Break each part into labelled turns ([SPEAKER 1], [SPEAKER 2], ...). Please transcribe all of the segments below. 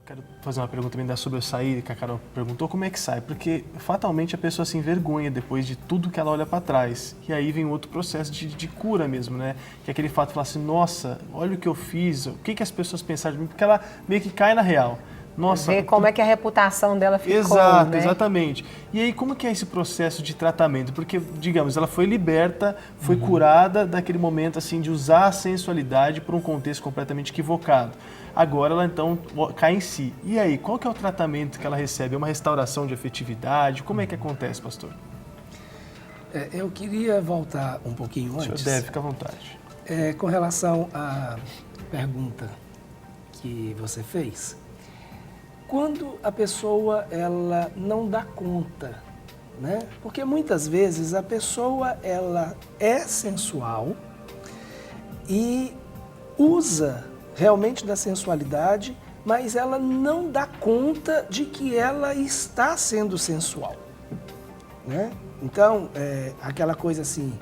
[SPEAKER 1] quero fazer uma pergunta também sobre eu sair, que a Carol perguntou, como é que sai? Porque fatalmente a pessoa se envergonha depois de tudo que ela olha para trás. E aí vem outro processo de cura mesmo, né? Que é aquele fato de falar assim, nossa, olha o que eu fiz, o que as pessoas pensaram de mim, porque ela meio que cai na real. Nossa,
[SPEAKER 2] ver como é que a reputação dela ficou,
[SPEAKER 1] exato,
[SPEAKER 2] né?
[SPEAKER 1] Exatamente. E aí, como que é esse processo de tratamento? Porque, digamos, ela foi liberta, foi curada daquele momento, assim, de usar a sensualidade por um contexto completamente equivocado. Agora ela, então, cai em si. E aí, qual que é o tratamento que ela recebe? É uma restauração de afetividade? Como é que acontece, pastor?
[SPEAKER 3] Eu queria voltar um pouquinho antes.
[SPEAKER 1] O senhor deve, fica à vontade.
[SPEAKER 3] Com relação à pergunta que você fez, quando a pessoa ela não dá conta, né? Porque muitas vezes a pessoa ela é sensual e usa realmente da sensualidade, mas ela não dá conta de que ela está sendo sensual, né? Então, aquela coisa assim,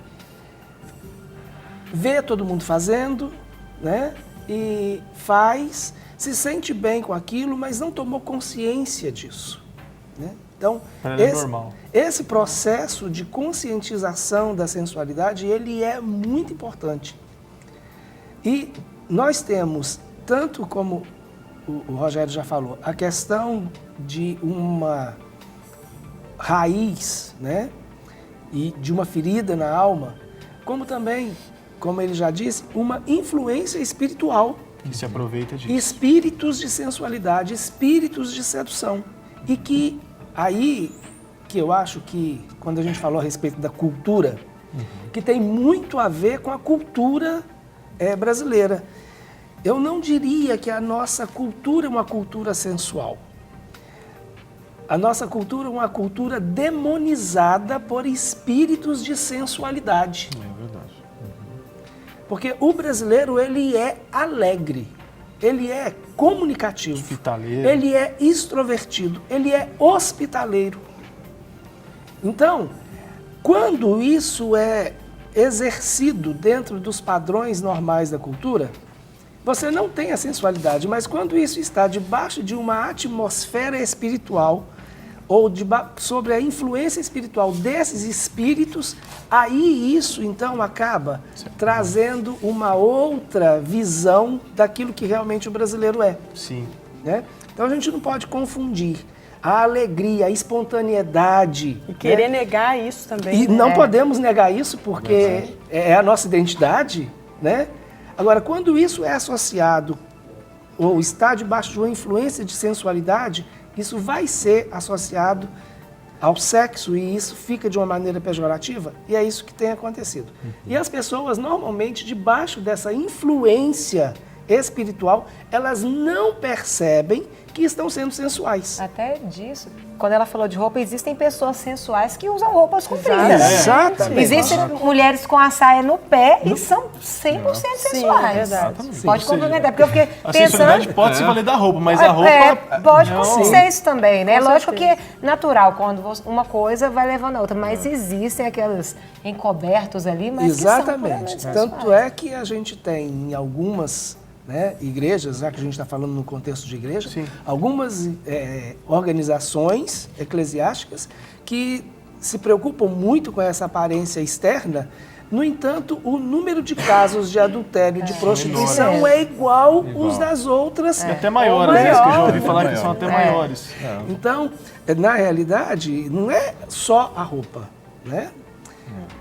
[SPEAKER 3] vê todo mundo fazendo, né? E faz, se sente bem com aquilo, mas não tomou consciência disso, né? Então, esse processo de conscientização da sensualidade, ele é muito importante. E nós temos, tanto como o Rogério já falou, a questão de uma raiz, né? E de uma ferida na alma, como também, como ele já disse, uma influência espiritual.
[SPEAKER 1] Que se aproveita disso.
[SPEAKER 3] Espíritos de sensualidade, espíritos de sedução. E que aí, que eu acho que, quando a gente falou a respeito da cultura, que tem muito a ver com a cultura brasileira. Eu não diria que a nossa cultura é uma cultura sensual. A nossa cultura é uma cultura demonizada por espíritos de sensualidade.
[SPEAKER 1] É verdade.
[SPEAKER 3] Porque o brasileiro, ele é alegre, ele é comunicativo,
[SPEAKER 1] Hospitaleiro.
[SPEAKER 3] ele é extrovertido, ele é hospitaleiro. Então, quando isso é exercido dentro dos padrões normais da cultura, você não tem a sensualidade, mas quando isso está debaixo de uma atmosfera espiritual, ou sobre a influência espiritual desses espíritos, aí isso então acaba trazendo uma outra visão daquilo que realmente o brasileiro é.
[SPEAKER 1] Sim.
[SPEAKER 3] Né? Então a gente não pode confundir a alegria, a espontaneidade.
[SPEAKER 2] E querer negar isso também.
[SPEAKER 3] E não podemos negar isso porque é a nossa identidade, né? Agora, quando isso é associado ou está debaixo de uma influência de sensualidade, isso vai ser associado ao sexo e isso fica de uma maneira pejorativa, e é isso que tem acontecido. E as pessoas, normalmente, debaixo dessa influência espiritual, elas não percebem que estão sendo sensuais.
[SPEAKER 2] Até disso, quando ela falou de roupa, existem pessoas sensuais que usam roupas compridas.
[SPEAKER 3] Exatamente.
[SPEAKER 2] Existem mulheres com a saia no pé e são 100% sensuais.
[SPEAKER 1] Exatamente.
[SPEAKER 2] Pode complementar, porque eu fiquei
[SPEAKER 1] A
[SPEAKER 2] pensando...
[SPEAKER 1] sensualidade pode se valer da roupa, mas a roupa...
[SPEAKER 2] pode
[SPEAKER 1] não.
[SPEAKER 2] ser isso também, né?
[SPEAKER 4] Com
[SPEAKER 2] Lógico
[SPEAKER 4] certeza.
[SPEAKER 2] que é natural, quando uma coisa vai levando a outra, mas existem aqueles encobertos ali, mas
[SPEAKER 3] Exatamente.
[SPEAKER 2] que são
[SPEAKER 3] Tanto é que a gente tem em algumas igrejas, já que a gente está falando no contexto de igreja,
[SPEAKER 1] Sim.
[SPEAKER 3] algumas organizações eclesiásticas que se preocupam muito com essa aparência externa. No entanto, o número de casos de adultério, de prostituição é igual os das outras.
[SPEAKER 1] E até maiores, né? Que eu já ouvi falar que são até maiores.
[SPEAKER 3] Então, na realidade, não é só a roupa, né?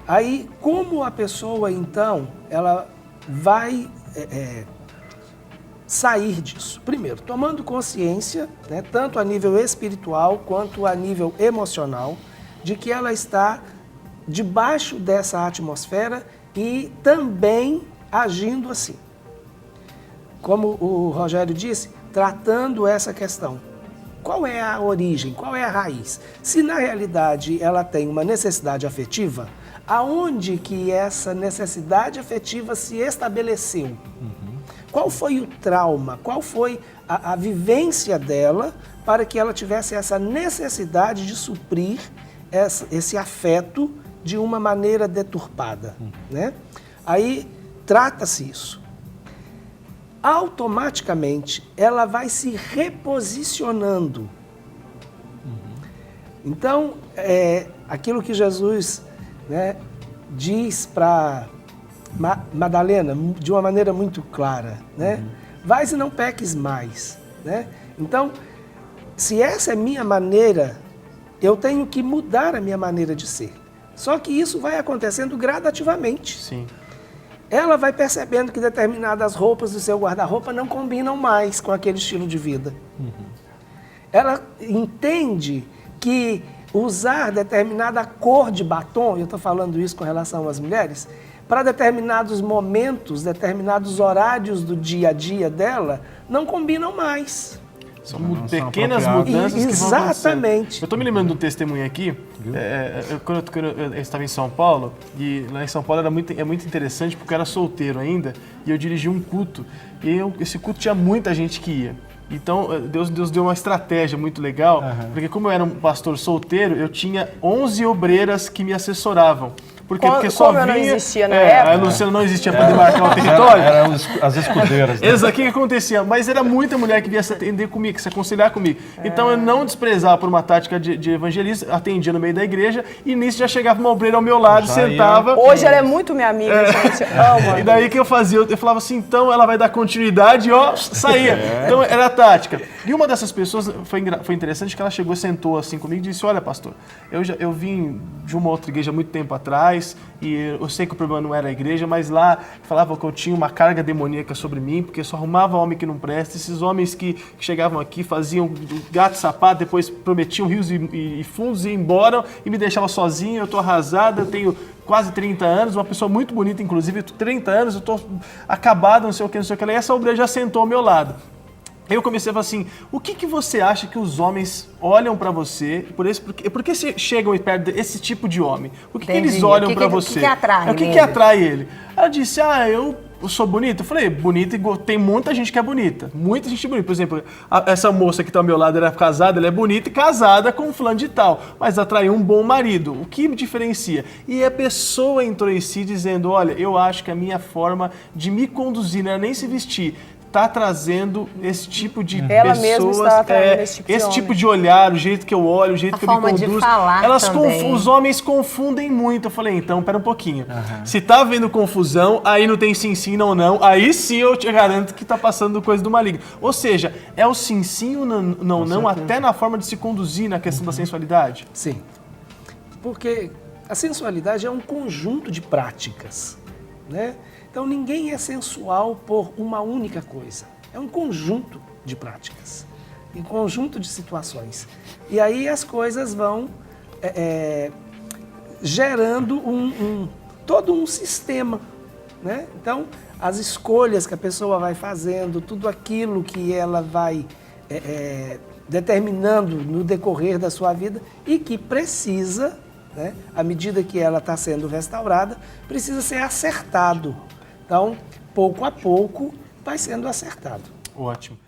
[SPEAKER 3] Aí, como a pessoa, então, ela vai sair disso? Primeiro, tomando consciência, né, tanto a nível espiritual quanto a nível emocional, de que ela está debaixo dessa atmosfera e também agindo assim. Como o Rogério disse, tratando essa questão. Qual é a origem? Qual é a raiz? Se na realidade ela tem uma necessidade afetiva, aonde que essa necessidade afetiva se estabeleceu? Qual foi o trauma? Qual foi a vivência dela para que ela tivesse essa necessidade de suprir esse afeto de uma maneira deturpada, né? Aí trata-se isso. automaticamente ela vai se reposicionando. Então, aquilo que Jesus, né, diz para Madalena, de uma maneira muito clara, né? Vais e não peques mais, né? Então, se essa é minha maneira, eu tenho que mudar a minha maneira de ser. Só que isso vai acontecendo gradativamente.
[SPEAKER 1] Sim.
[SPEAKER 3] Ela vai percebendo que determinadas roupas do seu guarda-roupa não combinam mais com aquele estilo de vida. Ela entende que usar determinada cor de batom, eu estou falando isso com relação às mulheres, para determinados momentos, determinados horários do dia a dia dela, não combinam mais.
[SPEAKER 1] São pequenas mudanças que vão acontecer.
[SPEAKER 3] Exatamente.
[SPEAKER 1] Eu estou me lembrando de um testemunho aqui, quando eu estava em São Paulo, e lá em São Paulo é muito interessante porque eu era solteiro ainda, e eu dirigi um culto, e esse culto tinha muita gente que ia. Então, Deus deu uma estratégia muito legal, porque como eu era um pastor solteiro, eu tinha 11 obreiras que me assessoravam. Porque só vinha...
[SPEAKER 2] não existia na época.
[SPEAKER 1] A Luciana não existia para demarcar o território.
[SPEAKER 4] Eram as escudeiras. Né?
[SPEAKER 1] Exato, o que acontecia? Mas era muita mulher que vinha se atender comigo, se aconselhar comigo. Então eu não desprezava por uma tática de evangelista, atendia no meio da igreja e nisso já chegava uma obreira ao meu lado, sentava.
[SPEAKER 2] Hoje ela é muito minha amiga, gente. Amo.
[SPEAKER 1] E daí o que eu fazia? Eu falava assim, então ela vai dar continuidade e ó, saía. Então era a tática. E uma dessas pessoas, foi interessante que ela chegou, sentou assim comigo e disse, olha pastor, eu vim de uma outra igreja há muito tempo atrás, e eu sei que o problema não era a igreja, mas lá falavam que eu tinha uma carga demoníaca sobre mim, porque eu só arrumava homem que não presta, esses homens que chegavam aqui, faziam gato e sapato, depois prometiam rios e fundos e iam embora e me deixavam sozinho, eu tô arrasada, eu tenho quase 30 anos, uma pessoa muito bonita, inclusive, 30 anos, eu tô acabado, não sei o que, e essa obreira já sentou ao meu lado. Eu comecei a falar assim, o que você acha que os homens olham pra você, por que chegam perto desse tipo de homem? O que eles olham pra você?
[SPEAKER 2] O que atrai
[SPEAKER 1] O que atrai ele? Ela disse, eu sou bonita? Eu falei, bonita, tem muita gente que é bonita, muita gente bonita. Por exemplo, essa moça que tá ao meu lado, ela é casada, ela é bonita e casada com um fulano de tal, mas atraiu um bom marido. O que me diferencia? E a pessoa entrou em si dizendo, olha, eu acho que a minha forma de me conduzir, não era nem se vestir, está trazendo esse tipo de
[SPEAKER 2] Ela
[SPEAKER 1] pessoas,
[SPEAKER 2] mesma está atraindo esse tipo de
[SPEAKER 1] olhar, o jeito que eu olho, o jeito que eu me
[SPEAKER 2] forma de
[SPEAKER 1] conduzo.
[SPEAKER 2] falar também.
[SPEAKER 1] Os homens confundem muito. Eu falei, então, pera um pouquinho. Se tá havendo confusão, aí não tem sim, não, aí sim eu te garanto que tá passando coisa do maligno. Ou seja, é o sim, o não, até na forma de se conduzir na questão da sensualidade?
[SPEAKER 3] Sim, porque a sensualidade é um conjunto de práticas, né? Então, ninguém é sensual por uma única coisa. É um conjunto de práticas, um conjunto de situações. E aí as coisas vão gerando todo um sistema, né? Então, as escolhas que a pessoa vai fazendo, tudo aquilo que ela vai determinando no decorrer da sua vida e que precisa, né, à medida que ela está sendo restaurada, precisa ser acertado. Então, pouco a pouco, vai sendo acertado.
[SPEAKER 1] Ótimo.